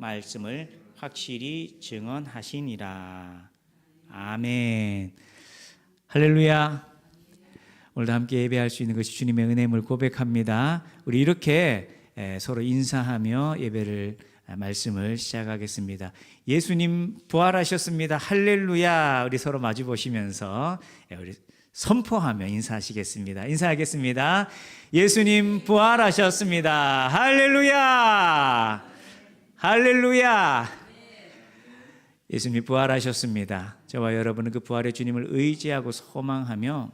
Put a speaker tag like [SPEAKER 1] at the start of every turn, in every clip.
[SPEAKER 1] 말씀을 확실히 증언하시니라. 아멘. 할렐루야. 오늘도 함께 예배할 수 있는 것이 주님의 은혜임을 고백합니다. 우리 이렇게 서로 인사하며 예배를 말씀을 시작하겠습니다. 예수님 부활하셨습니다. 할렐루야. 우리 서로 마주 보시면서 우리 선포하며 인사하시겠습니다. 인사하겠습니다. 예수님 부활하셨습니다. 할렐루야. 할렐루야. 예수님 부활하셨습니다. 저와 여러분은 그 부활의 주님을 의지하고 소망하며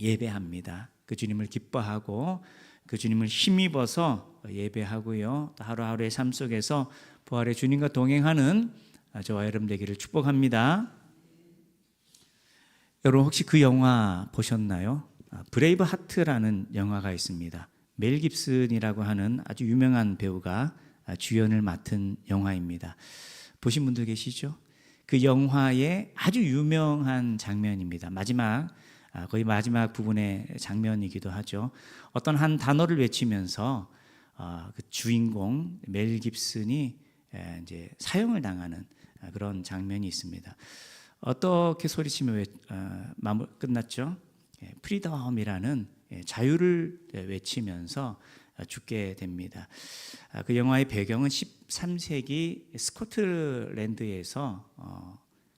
[SPEAKER 1] 예배합니다. 그 주님을 기뻐하고 그 주님을 힘입어서 예배하고요. 또 하루하루의 삶 속에서 부활의 주님과 동행하는 저와 여러분 되기를 축복합니다. 여러분 혹시 그 영화 보셨나요? 브레이브 하트라는 영화가 있습니다. 멜 깁슨이라고 하는 아주 유명한 배우가 주연을 맡은 영화입니다. 보신 분들 계시죠? 그 영화의 아주 유명한 장면입니다. 거의 마지막 부분의 장면이기도 하죠. 어떤 한 단어를 외치면서 그 주인공 멜 깁슨이 이제 사형을 당하는 그런 장면이 있습니다. 어떻게 소리치며 끝났죠? 프리덤이라는 자유를 외치면서 죽게 됩니다. 그 영화의 배경은 13세기 스코틀랜드에서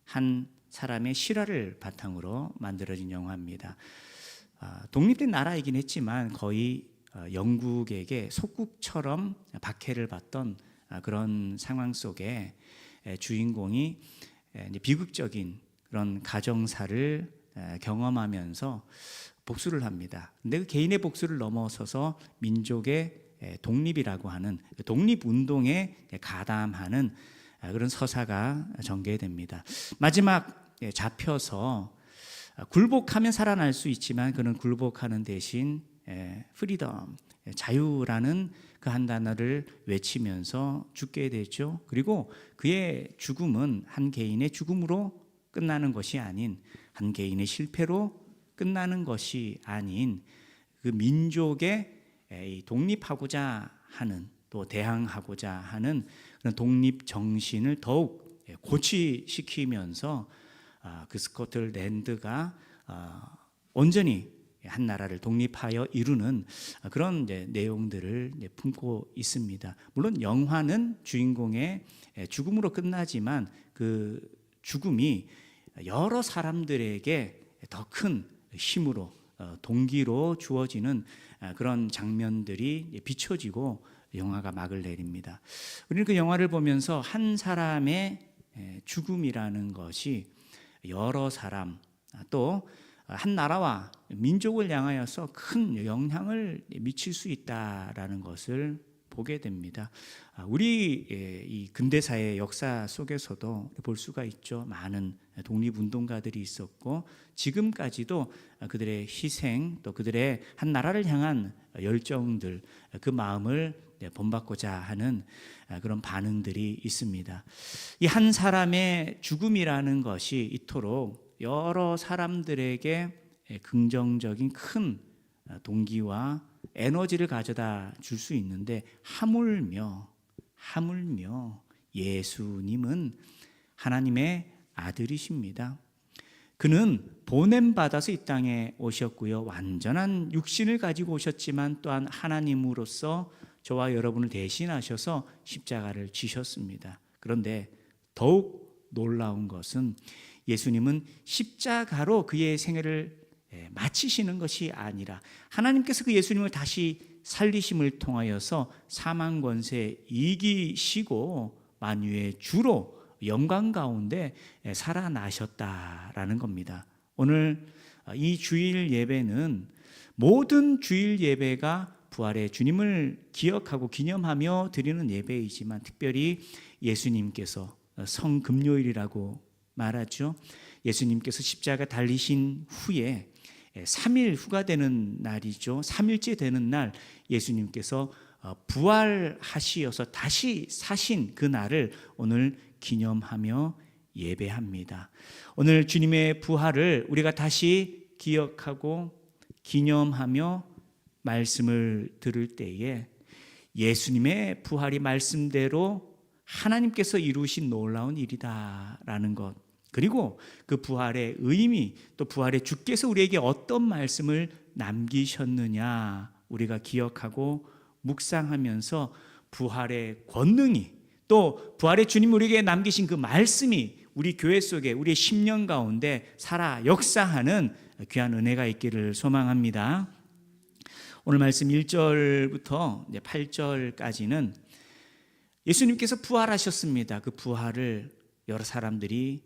[SPEAKER 1] 한 사람의 실화를 바탕으로 만들어진 영화입니다. 독립된 나라이긴 했지만 거의 영국에게 속국처럼 박해를 받던 그런 상황 속에 주인공이 비극적인 그런 가정사를 경험하면서 복수를 합니다. 근데 그 개인의 복수를 넘어서서 민족의 독립이라고 하는 독립운동에 가담하는 그런 서사가 전개됩니다. 마지막 잡혀서 굴복하면 살아날 수 있지만 그는 굴복하는 대신 프리덤, 자유라는 그 한 단어를 외치면서 죽게 되죠. 그리고 그의 죽음은 한 개인의 죽음으로 끝나는 것이 아닌, 한 개인의 실패로 끝나는 것이 아닌 그 민족의 독립하고자 하는, 또 대항하고자 하는 그런 독립 정신을 더욱 고취시키면서 그 스코틀랜드가 온전히 한 나라를 독립하여 이루는 그런 내용들을 품고 있습니다. 물론 영화는 주인공의 죽음으로 끝나지만 그 죽음이 여러 사람들에게 더 큰 힘으로, 동기로 주어지는 그런 장면들이 비춰지고 영화가 막을 내립니다. 우리는 그 영화를 보면서 한 사람의 죽음이라는 것이 여러 사람, 또 한 나라와 민족을 향하여서 큰 영향을 미칠 수 있다라는 것을 보게 됩니다. 우리 이 근대사의 역사 속에서도 볼 수가 있죠. 많은 독립운동가들이 있었고 지금까지도 그들의 희생, 또 그들의 한 나라를 향한 열정들, 그 마음을 본받고자 하는 그런 반응들이 있습니다. 이 한 사람의 죽음이라는 것이 이토록 여러 사람들에게 긍정적인 큰 동기와 에너지를 가져다 줄 수 있는데 하물며 예수님은 하나님의 아들이십니다. 그는 보냄받아서 이 땅에 오셨고요. 완전한 육신을 가지고 오셨지만 또한 하나님으로서 저와 여러분을 대신하셔서 십자가를 지셨습니다. 그런데 더욱 놀라운 것은 예수님은 십자가로 그의 생애를 마치시는 것이 아니라 하나님께서 그 예수님을 다시 살리심을 통하여서 사망 권세 이기시고 만유의 주로 영광 가운데 살아나셨다라는 겁니다. 오늘 이 주일 예배는 모든 주일 예배가 부활의 주님을 기억하고 기념하며 드리는 예배이지만 특별히 예수님께서 성금요일이라고 말하죠. 예수님께서 십자가 달리신 후에 3일 후가 되는 날이죠. 3일째 되는 날 예수님께서 부활하시어서 다시 사신 그 날을 오늘 기념하며 예배합니다. 오늘 주님의 부활을 우리가 다시 기억하고 기념하며 말씀을 들을 때에 예수님의 부활이 말씀대로 하나님께서 이루신 놀라운 일이다라는 것, 그리고 그 부활의 의미, 또 부활의 주께서 우리에게 어떤 말씀을 남기셨느냐 우리가 기억하고 묵상하면서 부활의 권능이, 또 부활의 주님 우리에게 남기신 그 말씀이 우리 교회 속에, 우리의 심령 가운데 살아 역사하는 귀한 은혜가 있기를 소망합니다. 오늘 말씀 1절부터 8절까지는 예수님께서 부활하셨습니다. 그 부활을 여러 사람들이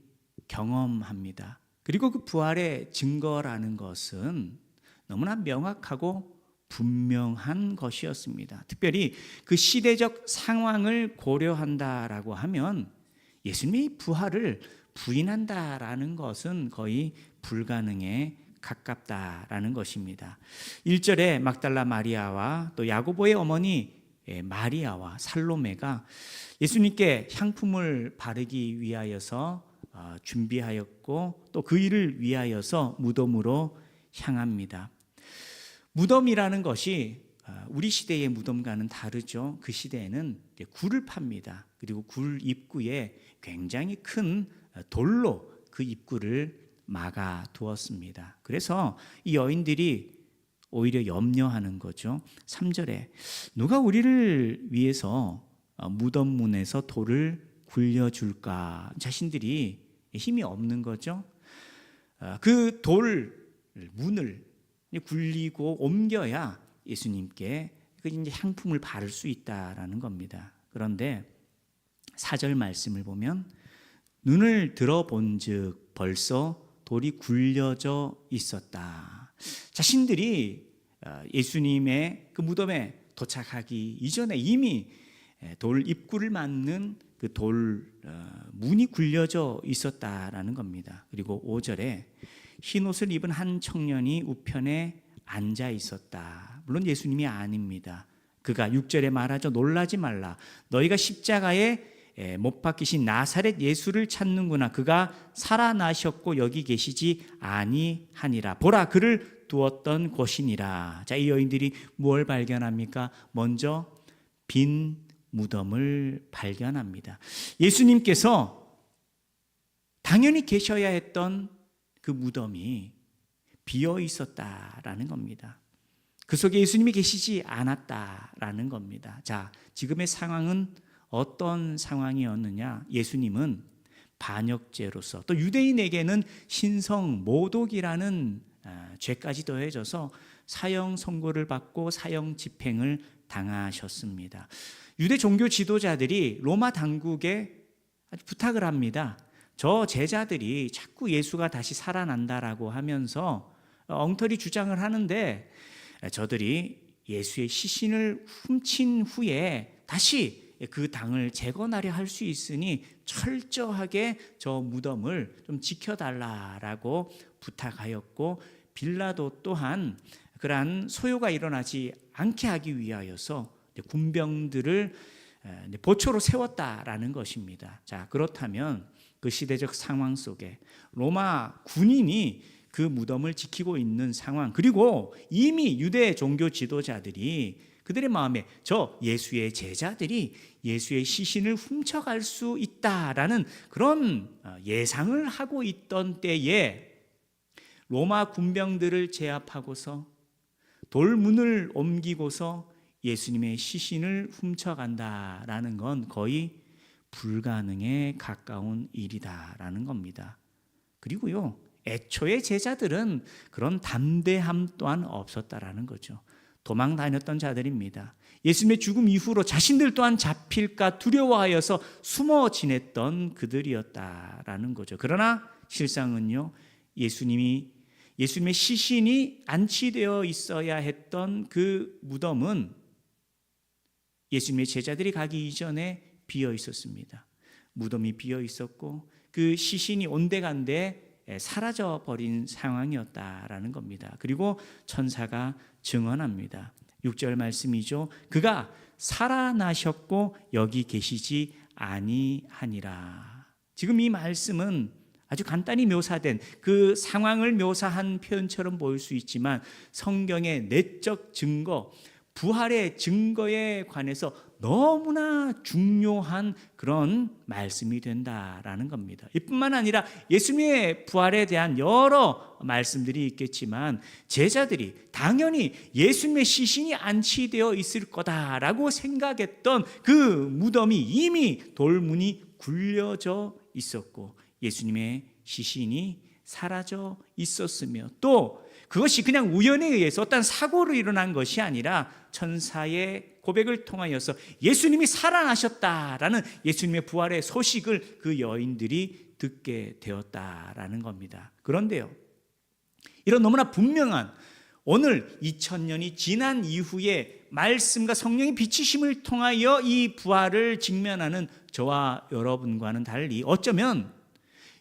[SPEAKER 1] 경험합니다. 그리고 그 부활의 증거라는 것은 너무나 명확하고 분명한 것이었습니다. 특별히 그 시대적 상황을 고려한다라고 하면 예수님의 부활을 부인한다라는 것은 거의 불가능에 가깝다라는 것입니다. 1절에 막달라 마리아와 또 야고보의 어머니 마리아와 살로메가 예수님께 향품을 바르기 위하여서 준비하였고 또 그 일을 위하여서 무덤으로 향합니다. 무덤이라는 것이 우리 시대의 무덤과는 다르죠. 그 시대에는 굴을 팝니다. 그리고 굴 입구에 굉장히 큰 돌로 그 입구를 막아 두었습니다. 그래서 이 여인들이 오히려 염려하는 거죠. 3절에 누가 우리를 위해서 무덤 문에서 돌을 굴려줄까? 자신들이 힘이 없는 거죠. 그 돌 문을 굴리고 옮겨야 예수님께 이제 향품을 바를 수 있다라는 겁니다. 그런데 4절 말씀을 보면 눈을 들어본즉 벌써 돌이 굴려져 있었다. 자신들이 예수님의 그 무덤에 도착하기 이전에 이미 돌 입구를 막는 그 돌 문이 굴려져 있었다라는 겁니다. 그리고 5절에 흰 옷을 입은 한 청년이 우편에 앉아 있었다. 물론 예수님이 아닙니다. 그가 6절에 말하죠. 놀라지 말라. 너희가 십자가에 못 박히신 나사렛 예수를 찾는구나. 그가 살아나셨고 여기 계시지 아니하니라. 보라, 그를 두었던 곳이니라. 자, 이 여인들이 무엇을 발견합니까? 먼저 빈 무덤을 발견합니다. 예수님께서 당연히 계셔야 했던 그 무덤이 비어 있었다라는 겁니다. 그 속에 예수님이 계시지 않았다라는 겁니다. 자, 지금의 상황은 어떤 상황이었느냐? 예수님은 반역죄로서 또 유대인에게는 신성 모독이라는 죄까지 더해져서 사형 선고를 받고 사형 집행을 당하셨습니다. 유대 종교 지도자들이 로마 당국에 부탁을 합니다. 저 제자들이 자꾸 예수가 다시 살아난다라고 하면서 엉터리 주장을 하는데 저들이 예수의 시신을 훔친 후에 다시 그 당을 재건하려 할 수 있으니 철저하게 저 무덤을 좀 지켜달라라고 부탁하였고, 빌라도 또한 그러한 소요가 일어나지 않게 하기 위하여서 군병들을 보초로 세웠다라는 것입니다. 자, 그렇다면 그 시대적 상황 속에 로마 군인이 그 무덤을 지키고 있는 상황, 그리고 이미 유대 종교 지도자들이 그들의 마음에 저 예수의 제자들이 예수의 시신을 훔쳐갈 수 있다라는 그런 예상을 하고 있던 때에 로마 군병들을 제압하고서 돌문을 옮기고서 예수님의 시신을 훔쳐간다라는 건 거의 불가능에 가까운 일이다라는 겁니다. 그리고요, 애초에 제자들은 그런 담대함 또한 없었다라는 거죠. 도망 다녔던 자들입니다. 예수님의 죽음 이후로 자신들 또한 잡힐까 두려워하여서 숨어 지냈던 그들이었다라는 거죠. 그러나 실상은요, 예수님의 시신이 안치되어 있어야 했던 그 무덤은 예수님의 제자들이 가기 이전에 비어 있었습니다. 무덤이 비어 있었고 그 시신이 온데간데 사라져 버린 상황이었다라는 겁니다. 그리고 천사가 증언합니다. 6절 말씀이죠. 그가 살아나셨고 여기 계시지 아니하니라. 지금 이 말씀은 아주 간단히 묘사된 그 상황을 묘사한 표현처럼 보일 수 있지만 성경의 내적 증거, 부활의 증거에 관해서 너무나 중요한 그런 말씀이 된다라는 겁니다. 이뿐만 아니라 예수님의 부활에 대한 여러 말씀들이 있겠지만 제자들이 당연히 예수님의 시신이 안치되어 있을 거다라고 생각했던 그 무덤이 이미 돌문이 굴려져 있었고 예수님의 시신이 사라져 있었으며 또 그것이 그냥 우연에 의해서 어떤 사고로 일어난 것이 아니라 천사의 고백을 통하여서 예수님이 살아나셨다라는 예수님의 부활의 소식을 그 여인들이 듣게 되었다라는 겁니다. 그런데요, 이런 너무나 분명한 오늘 2000년이 지난 이후에 말씀과 성령의 비추심을 통하여 이 부활을 직면하는 저와 여러분과는 달리 어쩌면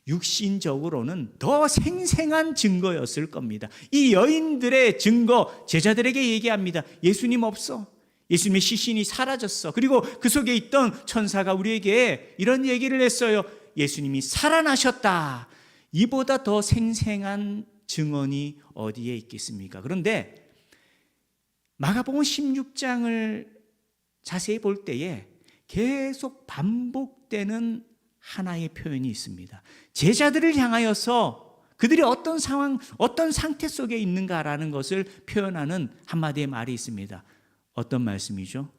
[SPEAKER 1] 육신적으로는 더 생생한 증거였을 겁니다. 이 여인들의 증거, 제자들에게 얘기합니다. 예수님 없어. 예수님의 시신이 사라졌어. 그리고 그 속에 있던 천사가 우리에게 이런 얘기를 했어요. 예수님이 살아나셨다. 이보다 더 생생한 증언이 어디에 있겠습니까? 그런데 마가복음 16장을 자세히 볼 때에 계속 반복되는 하나의 표현이 있습니다. 제자들을 향하여서 그들이 어떤 상황, 어떤 상태 속에 있는가라는 것을 표현하는 한마디의 말이 있습니다. 어떤 말씀이죠?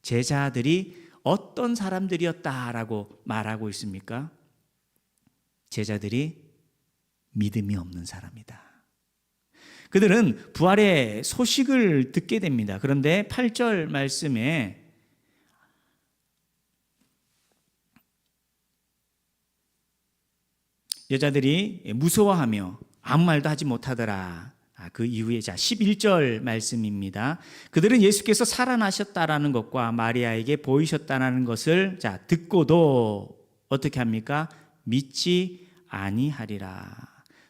[SPEAKER 1] 제자들이 어떤 사람들이었다라고 말하고 있습니까? 제자들이 믿음이 없는 사람이다. 그들은 부활의 소식을 듣게 됩니다. 그런데 8절 말씀에 여자들이 무서워하며 아무 말도 하지 못하더라. 그 이후에 11절 말씀입니다. 그들은 예수께서 살아나셨다라는 것과 마리아에게 보이셨다는 것을 듣고도 어떻게 합니까? 믿지 아니하리라.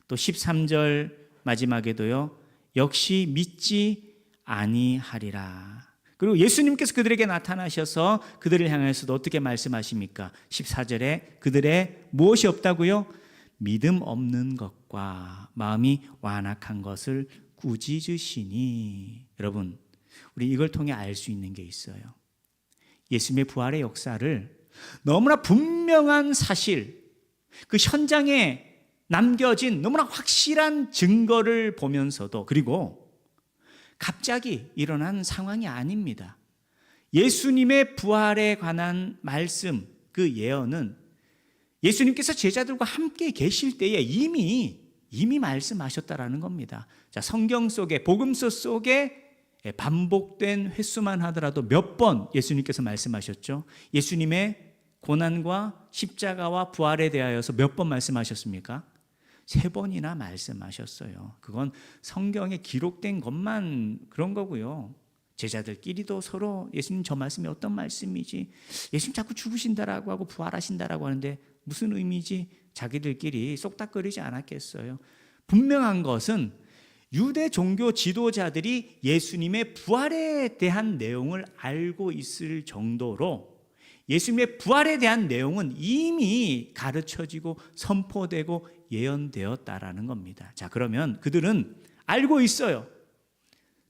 [SPEAKER 1] 또 13절 마지막에도요. 역시 믿지 아니하리라. 그리고 예수님께서 그들에게 나타나셔서 그들을 향해서도 어떻게 말씀하십니까? 14절에 그들의 무엇이 없다고요? 믿음 없는 것과 마음이 완악한 것을 꾸짖으시니. 여러분, 우리 이걸 통해 알 수 있는 게 있어요. 예수님의 부활의 역사를 너무나 분명한 사실, 그 현장에 남겨진 너무나 확실한 증거를 보면서도 그리고 갑자기 일어난 상황이 아닙니다. 예수님의 부활에 관한 말씀, 그 예언은 예수님께서 제자들과 함께 계실 때에 이미 말씀하셨다라는 겁니다. 자, 성경 속에, 복음서 속에 반복된 횟수만 하더라도 몇 번 예수님께서 말씀하셨죠? 예수님의 고난과 십자가와 부활에 대하여서 몇 번 말씀하셨습니까? 3번이나 말씀하셨어요. 그건 성경에 기록된 것만 그런 거고요. 제자들끼리도 서로 예수님 저 말씀이 어떤 말씀이지? 예수님 자꾸 죽으신다라고 하고 부활하신다라고 하는데 무슨 의미지? 자기들끼리 쏙닥거리지 않았겠어요. 분명한 것은 유대 종교 지도자들이 예수님의 부활에 대한 내용을 알고 있을 정도로 예수님의 부활에 대한 내용은 이미 가르쳐지고 선포되고 예언되었다라는 겁니다. 자, 그러면 그들은 알고 있어요.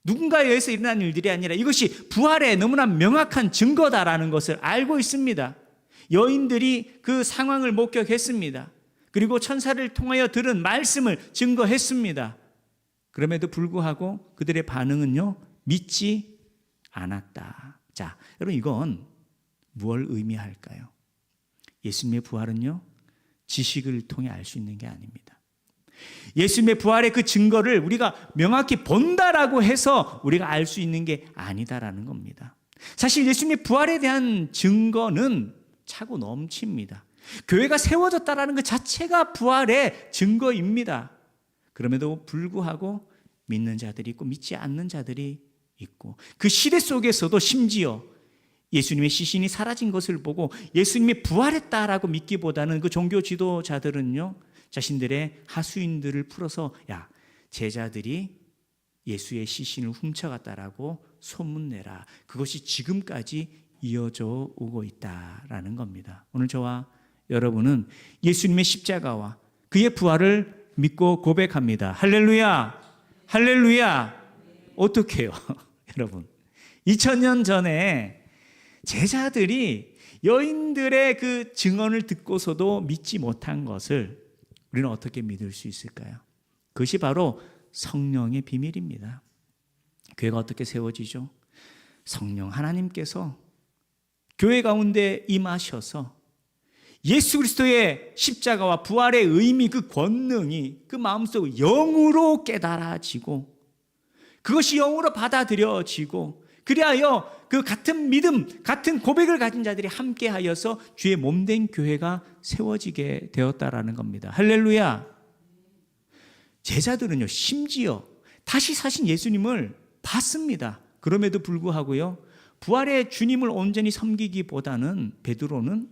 [SPEAKER 1] 누군가에 의해서 일어난 일들이 아니라 이것이 부활의 너무나 명확한 증거다라는 것을 알고 있습니다. 여인들이 그 상황을 목격했습니다. 그리고 천사를 통하여 들은 말씀을 증거했습니다. 그럼에도 불구하고 그들의 반응은요, 믿지 않았다. 자, 여러분, 이건 무엇을 의미할까요? 예수님의 부활은요, 지식을 통해 알 수 있는 게 아닙니다. 예수님의 부활의 그 증거를 우리가 명확히 본다라고 해서 우리가 알 수 있는 게 아니다라는 겁니다. 사실 예수님의 부활에 대한 증거는 차고 넘칩니다. 교회가 세워졌다라는 것 자체가 부활의 증거입니다. 그럼에도 불구하고 믿는 자들이 있고 믿지 않는 자들이 있고 그 시대 속에서도 심지어 예수님의 시신이 사라진 것을 보고 예수님이 부활했다라고 믿기보다는 그 종교 지도자들은요, 자신들의 하수인들을 풀어서 야, 제자들이 예수의 시신을 훔쳐갔다라고 소문내라. 그것이 지금까지 이어져 오고 있다라는 겁니다. 오늘 저와 여러분은 예수님의 십자가와 그의 부활을 믿고 고백합니다. 할렐루야, 할렐루야. 어떻게 해요? 여러분, 2000년 전에 제자들이 여인들의 그 증언을 듣고서도 믿지 못한 것을 우리는 어떻게 믿을 수 있을까요? 그것이 바로 성령의 비밀입니다. 교회가 어떻게 세워지죠? 성령 하나님께서 교회 가운데 임하셔서 예수 그리스도의 십자가와 부활의 의미, 그 권능이 그 마음속 영으로 깨달아지고 그것이 영으로 받아들여지고 그리하여 그 같은 믿음, 같은 고백을 가진 자들이 함께하여서 주의 몸된 교회가 세워지게 되었다라는 겁니다. 할렐루야. 제자들은요, 심지어 다시 사신 예수님을 봤습니다. 그럼에도 불구하고요, 부활의 주님을 온전히 섬기기보다는 베드로는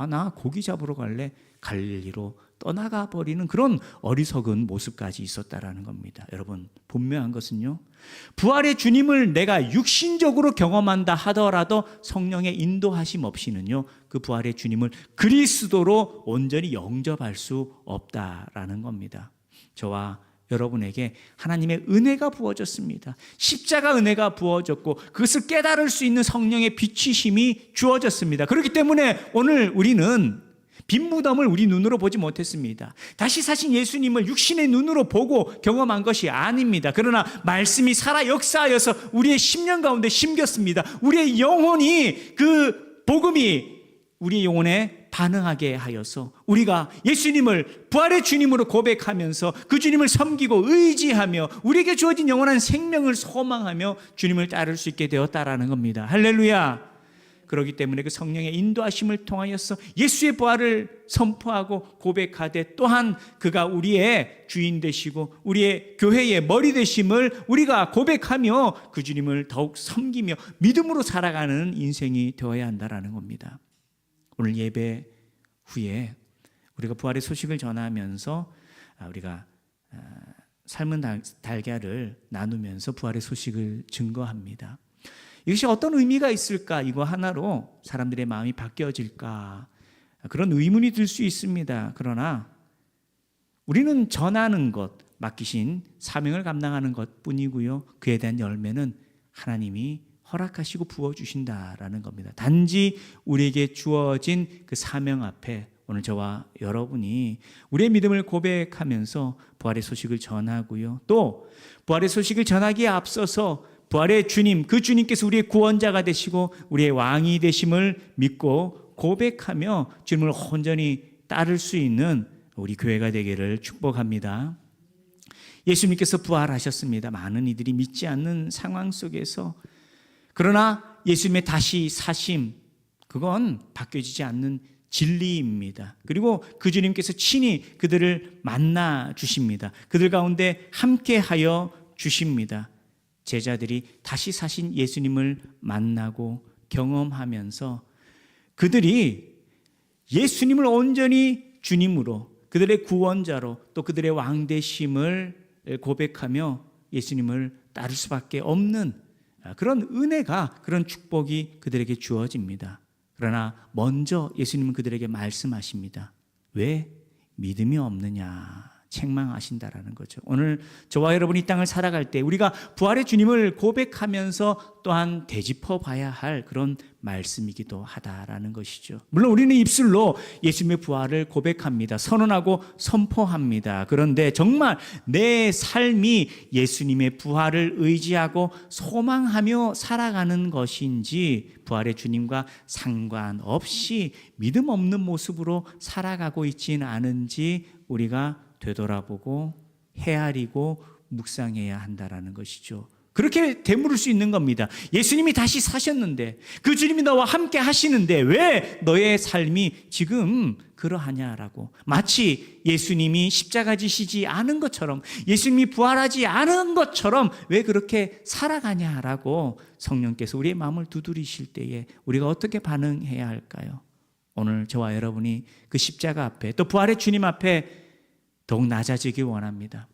[SPEAKER 1] 나 고기 잡으러 갈래, 갈릴리로 떠나가 버리는 그런 어리석은 모습까지 있었다라는 겁니다. 여러분, 분명한 것은요, 부활의 주님을 내가 육신적으로 경험한다 하더라도 성령의 인도하심 없이는요, 그 부활의 주님을 그리스도로 온전히 영접할 수 없다라는 겁니다. 저와 여러분에게 하나님의 은혜가 부어졌습니다. 십자가 은혜가 부어졌고 그것을 깨달을 수 있는 성령의 비추심이 주어졌습니다. 그렇기 때문에 오늘 우리는 빈 무덤을 우리 눈으로 보지 못했습니다. 다시 사신 예수님을 육신의 눈으로 보고 경험한 것이 아닙니다. 그러나 말씀이 살아 역사하여서 우리의 심령 가운데 심겼습니다. 우리의 영혼이 그 복음이 우리의 영혼에 반응하게 하여서 우리가 예수님을 부활의 주님으로 고백하면서 그 주님을 섬기고 의지하며 우리에게 주어진 영원한 생명을 소망하며 주님을 따를 수 있게 되었다라는 겁니다. 할렐루야. 그렇기 때문에 그 성령의 인도하심을 통하여서 예수의 부활을 선포하고 고백하되 또한 그가 우리의 주인 되시고 우리의 교회의 머리 되심을 우리가 고백하며 그 주님을 더욱 섬기며 믿음으로 살아가는 인생이 되어야 한다라는 겁니다. 오늘 예배 후에 우리가 부활의 소식을 전하면서 우리가 삶은 달걀을 나누면서 부활의 소식을 증거합니다. 이것이 어떤 의미가 있을까? 이거 하나로 사람들의 마음이 바뀌어질까? 그런 의문이 들 수 있습니다. 그러나 우리는 전하는 것, 맡기신 사명을 감당하는 것뿐이고요. 그에 대한 열매는 하나님이 허락하시고 부어주신다라는 겁니다. 단지 우리에게 주어진 그 사명 앞에 오늘 저와 여러분이 우리의 믿음을 고백하면서 부활의 소식을 전하고요. 또 부활의 소식을 전하기에 앞서서 부활의 주님, 그 주님께서 우리의 구원자가 되시고 우리의 왕이 되심을 믿고 고백하며 주님을 온전히 따를 수 있는 우리 교회가 되기를 축복합니다. 예수님께서 부활하셨습니다. 많은 이들이 믿지 않는 상황 속에서 그러나 예수님의 다시 사심, 그건 바뀌어지지 않는 진리입니다. 그리고 그 주님께서 친히 그들을 만나 주십니다. 그들 가운데 함께하여 주십니다. 제자들이 다시 사신 예수님을 만나고 경험하면서 그들이 예수님을 온전히 주님으로, 그들의 구원자로, 또 그들의 왕되심을 고백하며 예수님을 따를 수밖에 없는 그런 은혜가, 그런 축복이 그들에게 주어집니다. 그러나 먼저 예수님은 그들에게 말씀하십니다. 왜 믿음이 없느냐? 책망하신다라는 거죠. 오늘 저와 여러분이 이 땅을 살아갈 때 우리가 부활의 주님을 고백하면서 또한 되짚어 봐야 할 그런 말씀이기도 하다라는 것이죠. 물론 우리는 입술로 예수님의 부활을 고백합니다. 선언하고 선포합니다. 그런데 정말 내 삶이 예수님의 부활을 의지하고 소망하며 살아가는 것인지 부활의 주님과 상관없이 믿음 없는 모습으로 살아가고 있지는 않은지 우리가 되돌아보고 헤아리고 묵상해야 한다라는 것이죠. 그렇게 되물을 수 있는 겁니다. 예수님이 다시 사셨는데 그 주님이 너와 함께 하시는데 왜 너의 삶이 지금 그러하냐라고, 마치 예수님이 십자가 지시지 않은 것처럼, 예수님이 부활하지 않은 것처럼 왜 그렇게 살아가냐라고 성령께서 우리의 마음을 두드리실 때에 우리가 어떻게 반응해야 할까요? 오늘 저와 여러분이 그 십자가 앞에 또 부활의 주님 앞에 더욱 낮아지길 원합니다.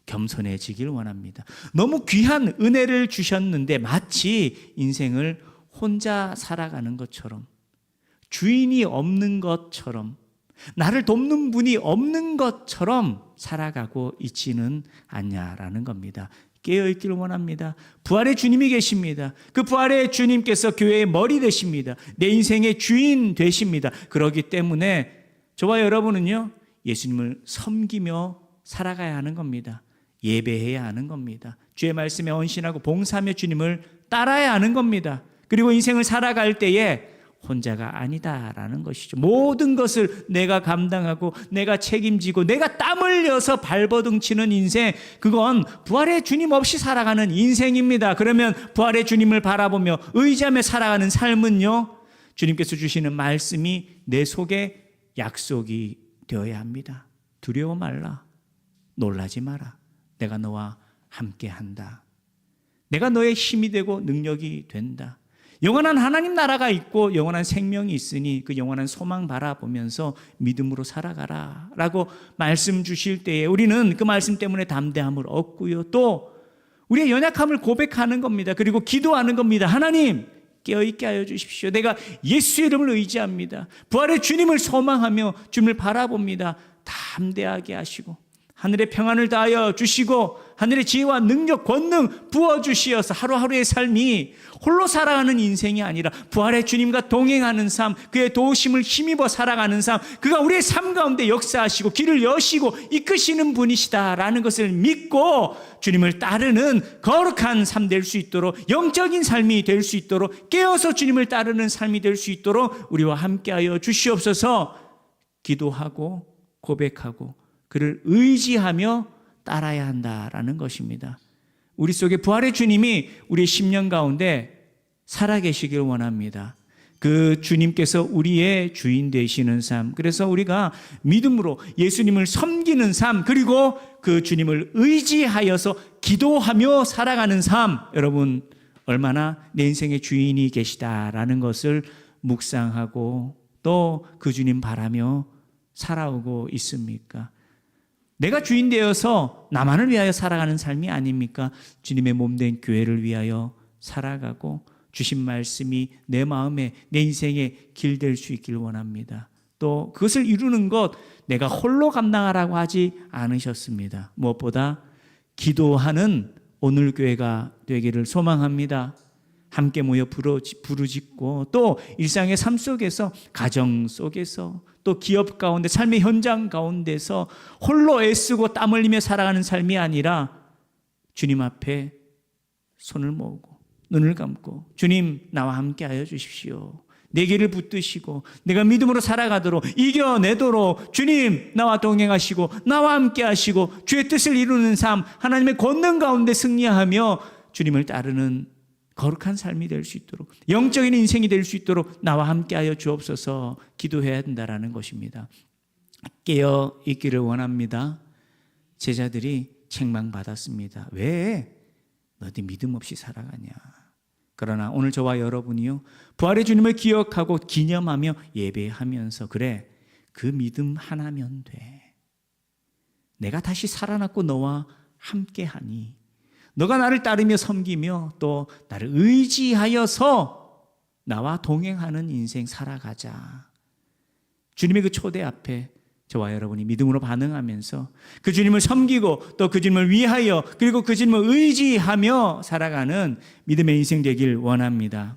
[SPEAKER 1] 겸손해지길 원합니다. 너무 귀한 은혜를 주셨는데 마치 인생을 혼자 살아가는 것처럼, 주인이 없는 것처럼, 나를 돕는 분이 없는 것처럼 살아가고 있지는 않냐라는 겁니다. 깨어있기를 원합니다. 부활의 주님이 계십니다. 그 부활의 주님께서 교회의 머리 되십니다. 내 인생의 주인 되십니다. 그렇기 때문에 저와 여러분은요, 예수님을 섬기며 살아가야 하는 겁니다. 예배해야 하는 겁니다. 주의 말씀에 헌신하고 봉사하며 주님을 따라야 하는 겁니다. 그리고 인생을 살아갈 때에 혼자가 아니다라는 것이죠. 모든 것을 내가 감당하고 내가 책임지고 내가 땀 흘려서 발버둥 치는 인생, 그건 부활의 주님 없이 살아가는 인생입니다. 그러면 부활의 주님을 바라보며 의지하며 살아가는 삶은요, 주님께서 주시는 말씀이 내 속에 약속이 되어야 합니다. 두려워 말라. 놀라지 마라. 내가 너와 함께한다. 내가 너의 힘이 되고 능력이 된다. 영원한 하나님 나라가 있고 영원한 생명이 있으니 그 영원한 소망 바라보면서 믿음으로 살아가라 라고 말씀 주실 때에 우리는 그 말씀 때문에 담대함을 얻고요, 또 우리의 연약함을 고백하는 겁니다. 그리고 기도하는 겁니다. 하나님, 깨어있게 하여 주십시오. 내가 예수의 이름을 의지합니다. 부활의 주님을 소망하며 주님을 바라봅니다. 담대하게 하시고 하늘의 평안을 다하여 주시고 하늘의 지혜와 능력, 권능 부어주시어서 하루하루의 삶이 홀로 살아가는 인생이 아니라 부활의 주님과 동행하는 삶, 그의 도우심을 힘입어 살아가는 삶, 그가 우리의 삶 가운데 역사하시고 길을 여시고 이끄시는 분이시다라는 것을 믿고 주님을 따르는 거룩한 삶 될 수 있도록, 영적인 삶이 될 수 있도록, 깨어서 주님을 따르는 삶이 될 수 있도록 우리와 함께하여 주시옵소서. 기도하고 고백하고 그를 의지하며 따라야 한다라는 것입니다. 우리 속에 부활의 주님이 우리의 심령 가운데 살아계시길 원합니다. 그 주님께서 우리의 주인 되시는 삶, 그래서 우리가 믿음으로 예수님을 섬기는 삶, 그리고 그 주님을 의지하여서 기도하며 살아가는 삶, 여러분 얼마나 내 인생의 주인이 계시다라는 것을 묵상하고 또 그 주님 바라며 살아오고 있습니까? 내가 주인 되어서 나만을 위하여 살아가는 삶이 아닙니까? 주님의 몸된 교회를 위하여 살아가고 주신 말씀이 내 마음에, 내 인생의 길 될 수 있기를 원합니다. 또 그것을 이루는 것 내가 홀로 감당하라고 하지 않으셨습니다. 무엇보다 기도하는 오늘 교회가 되기를 소망합니다. 함께 모여 부르짖고 또 일상의 삶 속에서, 가정 속에서, 또 기업 가운데, 삶의 현장 가운데서 홀로 애쓰고 땀 흘리며 살아가는 삶이 아니라 주님 앞에 손을 모으고 눈을 감고 주님 나와 함께 하여 주십시오. 내 길을 붙드시고 내가 믿음으로 살아가도록, 이겨내도록 주님 나와 동행하시고 나와 함께 하시고 주의 뜻을 이루는 삶, 하나님의 권능 가운데 승리하며 주님을 따르는 거룩한 삶이 될 수 있도록, 영적인 인생이 될 수 있도록 나와 함께하여 주옵소서. 기도해야 된다라는 것입니다. 깨어 있기를 원합니다. 제자들이 책망받았습니다. 왜 너희 믿음 없이 살아가냐? 그러나 오늘 저와 여러분이요, 부활의 주님을 기억하고 기념하며 예배하면서, 그래, 그 믿음 하나면 돼. 내가 다시 살아났고 너와 함께하니, 너가 나를 따르며 섬기며 또 나를 의지하여서 나와 동행하는 인생 살아가자. 주님의 그 초대 앞에 저와 여러분이 믿음으로 반응하면서 그 주님을 섬기고 또 그 주님을 위하여, 그리고 그 주님을 의지하며 살아가는 믿음의 인생 되길 원합니다.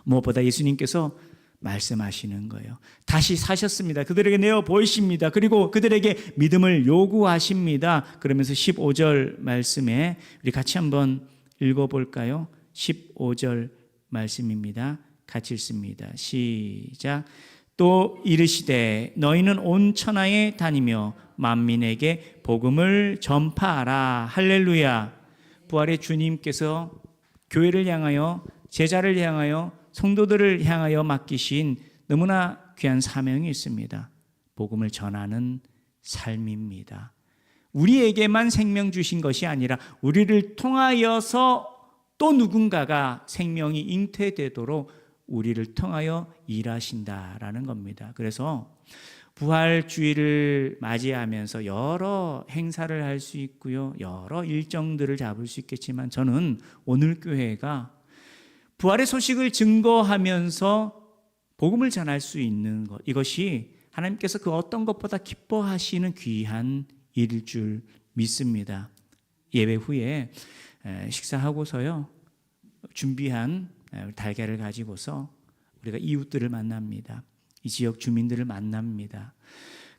[SPEAKER 1] 무엇보다 예수님께서 말씀하시는 거예요. 다시 사셨습니다. 그들에게 내어 보이십니다. 그리고 그들에게 믿음을 요구하십니다. 그러면서 15절 말씀에 우리 같이 한번 읽어볼까요? 15절 말씀입니다. 같이 읽습니다. 시작. 또 이르시되 너희는 온 천하에 다니며 만민에게 복음을 전파하라. 할렐루야. 부활의 주님께서 교회를 향하여, 제자를 향하여, 성도들을 향하여 맡기신 너무나 귀한 사명이 있습니다. 복음을 전하는 삶입니다. 우리에게만 생명 주신 것이 아니라 우리를 통하여서 또 누군가가 생명이 잉태되도록 우리를 통하여 일하신다라는 겁니다. 그래서 부활주의를 맞이하면서 여러 행사를 할 수 있고요, 여러 일정들을 잡을 수 있겠지만, 저는 오늘 교회가 부활의 소식을 증거하면서 복음을 전할 수 있는 것, 이것이 하나님께서 그 어떤 것보다 기뻐하시는 귀한 일일 줄 믿습니다. 예배 후에 식사하고서요 준비한 달걀을 가지고서 우리가 이웃들을 만납니다. 이 지역 주민들을 만납니다.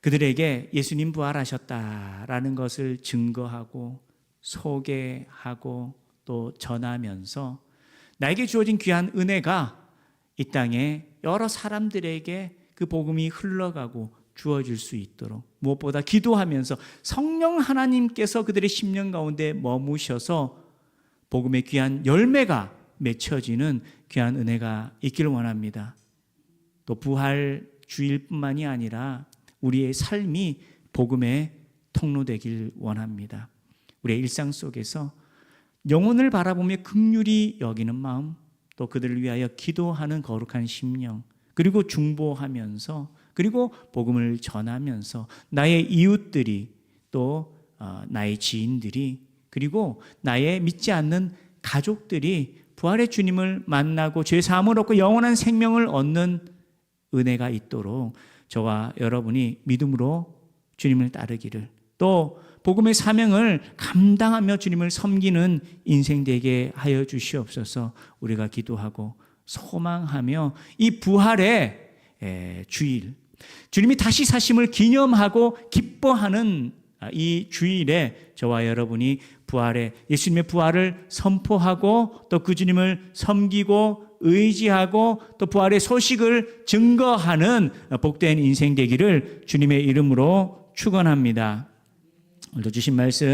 [SPEAKER 1] 그들에게 예수님 부활하셨다라는 것을 증거하고 소개하고 또 전하면서 나에게 주어진 귀한 은혜가 이 땅에 여러 사람들에게 그 복음이 흘러가고 주어질 수 있도록 무엇보다 기도하면서 성령 하나님께서 그들의 심령 가운데 머무셔서 복음의 귀한 열매가 맺혀지는 귀한 은혜가 있기를 원합니다. 또 부활 주일뿐만이 아니라 우리의 삶이 복음의 통로되길 원합니다. 우리의 일상 속에서 영혼을 바라보며 긍휼히 여기는 마음, 또 그들을 위하여 기도하는 거룩한 심령, 그리고 중보하면서 그리고 복음을 전하면서 나의 이웃들이 또 나의 지인들이 그리고 나의 믿지 않는 가족들이 부활의 주님을 만나고 죄 사함을 얻고 영원한 생명을 얻는 은혜가 있도록 저와 여러분이 믿음으로 주님을 따르기를, 또 복음의 사명을 감당하며 주님을 섬기는 인생 되게 하여 주시옵소서. 우리가 기도하고 소망하며 이 부활의 주일, 주님이 다시 사심을 기념하고 기뻐하는 이 주일에 저와 여러분이 부활의 예수님의 부활을 선포하고 또 그 주님을 섬기고 의지하고 또 부활의 소식을 증거하는 복된 인생 되기를 주님의 이름으로 축원합니다. 오늘도 주신 말씀